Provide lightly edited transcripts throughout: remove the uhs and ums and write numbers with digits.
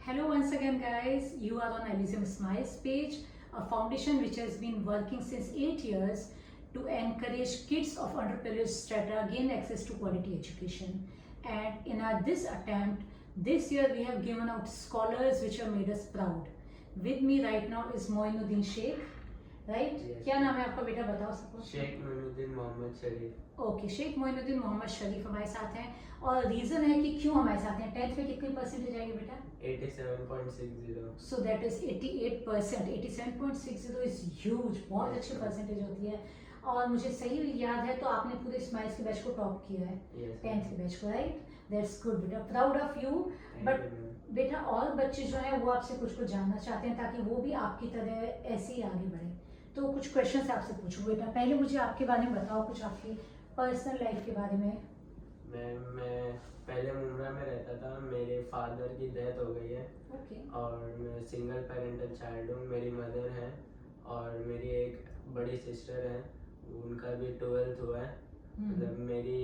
Hello once again guys, you are on Elysium Smiles page, a foundation which has been working since 8 years to encourage kids of underprivileged strata gain access to quality education. And in this attempt, this year we have given out scholars which have made us proud. With me right now is Moinuddin Sheikh, right? Yes. क्या नाम है आपका बेटा, बताओ सबको। शेख मोइनुद्दीन मोहम्मद शरीफ। Okay, Sheikh Moinuddin Mohammad शरीफ हमारे साथ हैं और रीज़न है कि क्यों हमारे साथ हैं। 10th में कितनी परसेंटेज आएगी बेटा? 87.60। So that is 88%। 87.60 is huge, बहुत अच्छी परसेंटेज होती है। और मुझे सही याद है तो आपने पूरे स्माइल्स के बैच को टॉप किया है, 10th के बैच को, राइट? दैट्स गुड बेटा, प्राउड ऑफ यू। बट बेटा और बच्चे जो हैं वो आपसे कुछ जानना चाहते हैं ताकि वो भी आपकी तरह ऐसे ही आगे बढ़े, तो कुछ क्वेश्चन आपसे पूछूं बेटा। पहले मुझे आपके बारे में बताओ, कुछ आपकी पर्सनल लाइफ के बारे में। मैं पहले मुंब्रा में रहता था, मेरे फादर की डेथ हो गई है। ओके। और मैं सिंगल पेरेंटल चाइल्ड हूँ। मेरी मदर है और मेरी एक बड़ी सिस्टर है, उनका भी 12th हुआ है। मतलब मेरी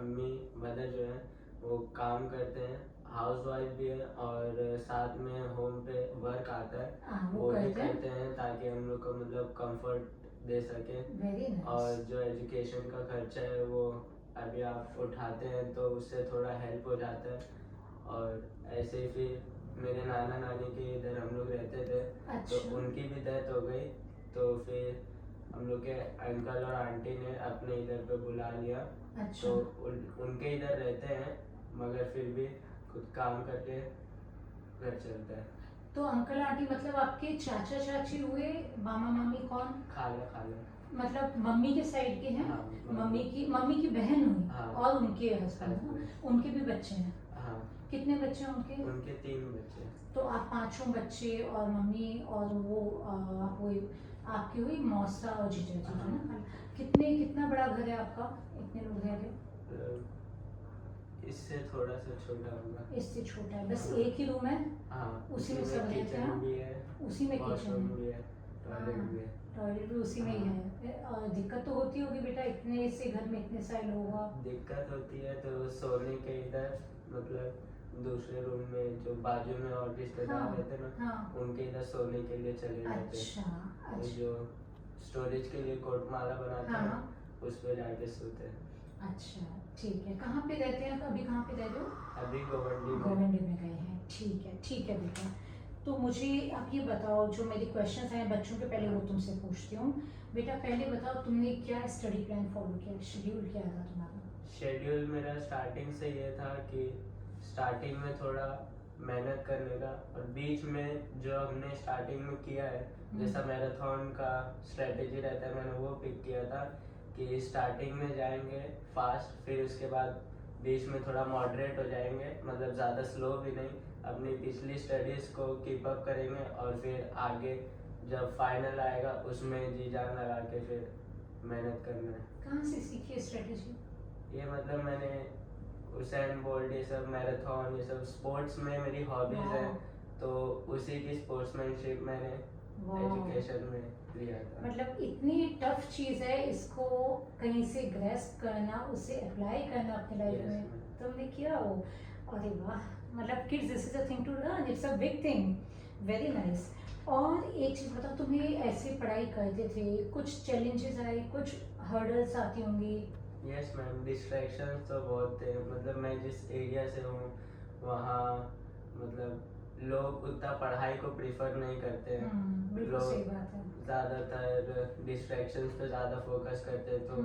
अम्मी मदर जो है वो काम करते हैं, हाउस वाइफ भी है और साथ में होम पे वर्क आता है, वो भी करते हैं ताकि हम लोग को मतलब कंफर्ट दे सके। nice. और जो एजुकेशन का खर्चा है वो अभी आप उठाते हैं तो उससे थोड़ा हेल्प हो जाता है। और ऐसे ही फिर मेरे नाना नानी के इधर हम लोग रहते थे। अच्छा। तो उनकी भी डेथ हो गई, तो फिर हम लोग के अंकल और आंटी ने अपने इधर पे बुला लिया। अच्छा। तो उनके इधर रहते हैं मगर फिर भी खुद काम करके घर चलता है। तो अंकल आंटी मतलब आपके चाचा चाची हुए, मामा मामी कौन? खाला खाला। मतलब मम्मी के साइड के हैं? हाँ, मम्मी की बहन हुई। हाँ, और उनके हस्बैंड, उनके भी बच्चे हैं? हाँ। कितने बच्चे हैं उनके? उनके 3 बच्चे। तो आप 5 बच्चे और मम्मी और वो आप हुई, आपकी हुई मौसा और जीजा जी, है ना? कितना बड़ा घर है आपका, इतने लोग हैं? इससे थोड़ा सा छोटा होगा। इससे छोटा है, बस एक ही रूम है? हाँ, उसी में सब रहते हैं? भी है, उसी में किचन भी है, टॉयलेट भी है। टॉयलेट भी उसी में ही है। और दिक्कत तो होती होगी बेटा, इतने से घर में इतने सारे लोग हैं। दिक्कत होती है तो सोने के इधर मतलब दूसरे रूम में जो बाजू में और रिश्तेदार रहते हैं ना, उनके इधर सोने के लिए चले जाते हैं। अच्छा। जो स्टोरेज के लिए कोटमाला बनाते हैं उस पे जाके सोते हैं। अच्छा, ठीक है। कहाँ पे रहते हैं अभी, कहाँ पे रह रहे हो? अभी गोवंडी में गए हैं, ठीक है बेटा। तो मुझे आप ये बताओ, जो मेरे क्वेश्चंस हैं बच्चों के, पहले वो तुमसे पूछती हूँ बेटा। पहले बताओ तुमने क्या स्टडी प्लान फॉलो किया, शेड्यूल क्या था तुम्हारा? शेड्यूल मेरा स्टार्टिंग से ये था कि स्टार्टिंग में थोड़ा मेहनत करने का, और बीच में जो हमने स्टार्टिंग में किया है जैसा मैराथन का स्ट्रेटेजी रहता है, मैंने वो पिक किया था कि स्टार्टिंग में जाएंगे फास्ट, फिर उसके बाद बीच में थोड़ा मॉडरेट हो जाएंगे, मतलब ज़्यादा स्लो भी नहीं, अपनी पिछली स्टडीज़ को कीप अप करेंगे और फिर आगे जब फाइनल आएगा उसमें जी जान लगा के फिर मेहनत करना है। कहाँ से सीखी स्ट्रेटेजी? ये मतलब मैंने उसैन बोल्ट, ये सब मैराथन, ये सब स्पोर्ट्स में मेरी हॉबीज है, तो उसी की स्पोर्ट्समैनशिप मैंने एजुकेशन में लिया था। मतलब इतनी टफ चीज़ है, इसको कहीं से ग्रेस्प करना, उसे अप्लाई करना अपनी लाइफ में, तुमने किया वो। अरे वाह, मतलब kids, this is a thing to learn, it's a big thing, very nice. और एक चीज़ बताओ, तुम्हें ऐसे पढ़ाई करते थे, कुछ चैलेंजेस आए, कुछ हर्डल्स आती होंगी? यस मैम, डिस्ट्रैक्शंस तो बहुत थे। मतलब मैं जिस एरिया से हूँ वहाँ मतलब लोग उतना पढ़ाई को प्रीफर नहीं करते हैं। बिल्कुल सही बात है। ज़्यादातर डिस्ट्रैक्शंस पे ज़्यादा फोकस करते हैं, तो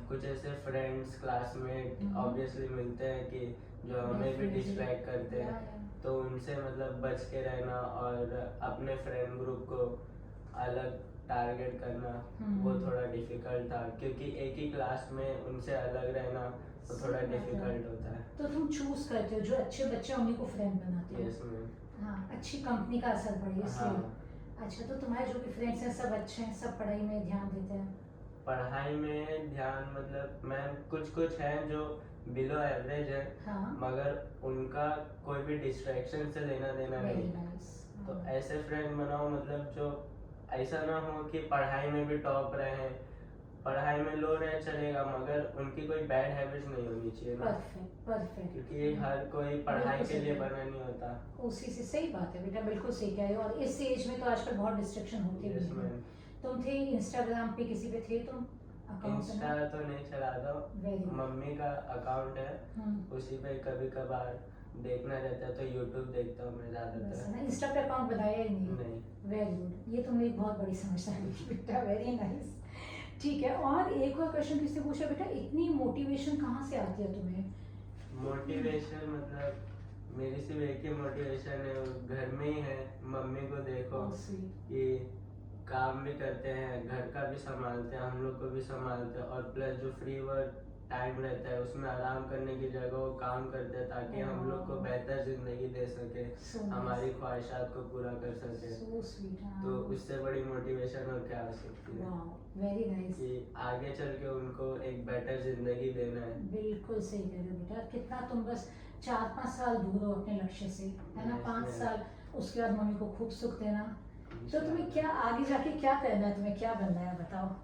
कुछ ऐसे फ्रेंड्स क्लासमेट ऑब्वियसली मिलते हैं कि जो हमें भी डिस्ट्रैक्ट करते हैं, तो उनसे मतलब बच के रहना और अपने फ्रेंड ग्रुप को अलग टारगेट करना वो थोड़ा डिफिकल्ट था, क्योंकि एक ही क्लास में उनसे अलग रहना तो थोड़ा डिफिकल्ट होता है। तो तुम चूज करते हो जो अच्छे बच्चे उन्हीं को फ्रेंड बनाते हो? Yes ma'am. हाँ, अच्छी कंपनी का असर पड़े इसलिए। अच्छा, तो तुम्हारे जो भी फ्रेंड्स हैं सब अच्छे हैं, सब पढ़ाई में ध्यान देते हैं? पढ़ाई में ध्यान मतलब मैम कुछ हैं जो बिलो एवरेज है, मगर उनका कोई भी डिस्ट्रैक्शन से लेना देना नहीं। तो ऐसे फ्रेंड बनाओ मतलब जो ऐसा ना हो कि पढ़ाई में भी टॉप रहे पढ़ाई में लो रहे चलेगा, मगर उनकी कोई बैड हैबिट्स नहीं होनी चाहिए ना, परफेक्ट परफेक्ट। क्योंकि हर कोई पढ़ाई के लिए बना नहीं होता। उसी से सही बात है बेटा, बिल्कुल सही कह रहे हो। और इस एज में तो आजकल बहुत डिस्ट्रैक्शन होती Yes, है। ma'am. तुम थे इंस्टाग्राम पे किसी पे थे तुम? इंस्टा तो नहीं चलाता, Very good. मम्मी का अकाउंट है, उसी पे कभी कभार देखना रहता है, तो यूट्यूब देखता हूँ मैं बस ज्यादातर। ना, इंस्टा पे अकाउंट बनाया ही नहीं। नहीं। वेरी गुड, ये तुमने एक बहुत बड़ी समझदारी की बेटा, वेरी नाइस। ठीक है, और एक और क्वेश्चन किससे पूछा बेटा, इतनी मोटिवेशन कहाँ से आती है तुम्हें? मोटिवेशन मतलब मेरी सिर्फ एक ही मोटिवेशन है, वो घर में ही है। मम्मी को देखो Oh, sweet. कि काम भी करते हैं, घर का भी संभालते हैं, हम लोग को भी संभालते हैं, और प्लस जो फ्री वर्क टाइम रहता है उसमें आराम करने की जगह वो काम करते हैं, ताकि हम लोग को बेहतर जिंदगी दे सके, So nice. हमारी ख्वाहिशात को पूरा कर सके। So sweet, हाँ। तो उससे बड़ी मोटिवेशन और क्या हो सकती है? Wow, very nice. कि आगे चल के उनको एक बेटर जिंदगी देना है। बिल्कुल सही कह रहे हो बेटा, कितना तुम बस 4-5 साल दूर हो अपने लक्ष्य से, है ना? Yes, 5 yes. साल, उसके बाद मम्मी को खूब सुख देना। तो तुम्हें क्या आगे जाके क्या करना है, तुम्हें क्या बनना है बताओ?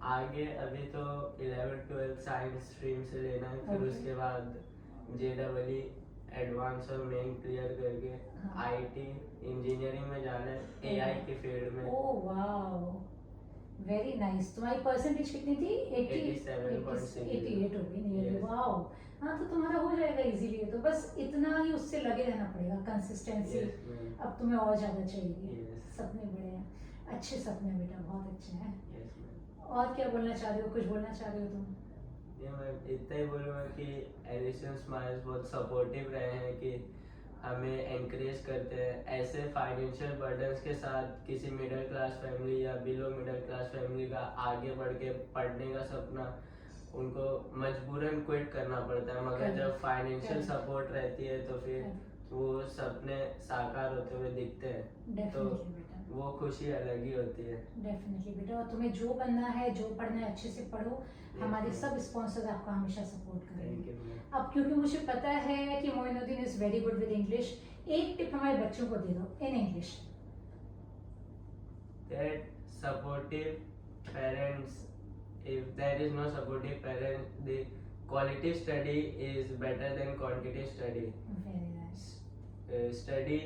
आगे अभी तो 11th-12th साइंस स्ट्रीम से लेना है, फिर Okay. उसके बाद JEE एडवांस और मेन क्लियर करके हाँ। IT इंजीनियरिंग में जाना है, AI की फील्ड में। Oh wow, very nice. तुम्हारी परसेंटेज कितनी थी? 87.6 88 हो गई नियरली। Yes. वाओ, हाँ तो तुम्हारा हो जाएगा इजीली। तो बस इतना ही उससे लगे रहना पड़ेगा, कंसिस्टेंसी। Yes, ma'am. अब तुम्हें और ज़्यादा चाहिए। Yes. सपने बड़े हैं, अच्छे सपने बेटा, बहुत अच्छे हैं। Yes, ma'am. और क्या बोलना चाह रहे हो, कुछ बोलना चाह रहे हो तुम? ये मैं इतना ही बोलूँगा कि एडिसन स्माइल्स बहुत सपोर्टिव रहे हैं, कि हमें एनकरेज करते हैं। ऐसे फाइनेंशियल बर्डन्स के साथ किसी मिडिल क्लास फैमिली या बिलो मिडिल क्लास फैमिली का आगे बढ़ के पढ़ने का सपना उनको मजबूरन क्विट करना पड़ता है, मगर Correct. जब फाइनेंशियल Correct. सपोर्ट रहती है तो फिर Correct. वो सपने साकार होते हुए दिखते हैं, तो डेफिनेटली बेटा, वो खुशी अलग ही होती है। डेफिनेटली बेटा। और तुम्हें जो बनना है, जो पढ़ना है, अच्छे से पढ़ो। हमारे ma'am. सब स्पॉन्सर्स आपका हमेशा सपोर्ट थैंक करेंगे। You ma'am. अब क्योंकि मुझे पता है कि Moinuddin is very good with English, एक टिप हमारे बच्चों को दे दो in English. That supportive parents, if there is no supportive parent, the quality study is better than quantity study. Very nice. Study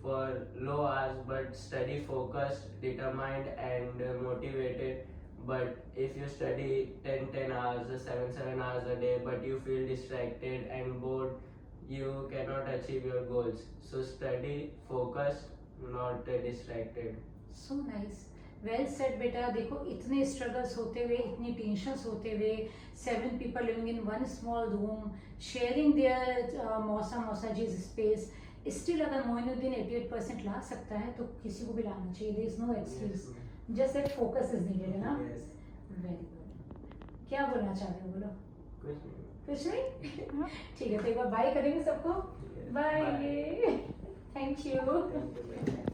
for low hours, but study focused, determined and motivated. But if you study 10 hours, 7 hours a day, but you feel distracted and bored, you cannot achieve your goals. So study focused, not distracted. So nice, well said बेटा। देखो, इतने struggles होते हुए, इतनी tensions होते हुए, 7 people living in one small room, sharing their मौसा जीज space, still अगर मोइनुद्दीन 88% ला सकता है तो किसी को भी लाना चाहिए। There is no excuse, just that focus is needed, है ना? Yes. Very good. क्या बोलना चाह रहे हो, बोलो? कुछ नहीं। कुछ नहीं? ठीक है, तो एक बार बाय करेंगे सबको। Yes. Bye. Thank you. Thank you.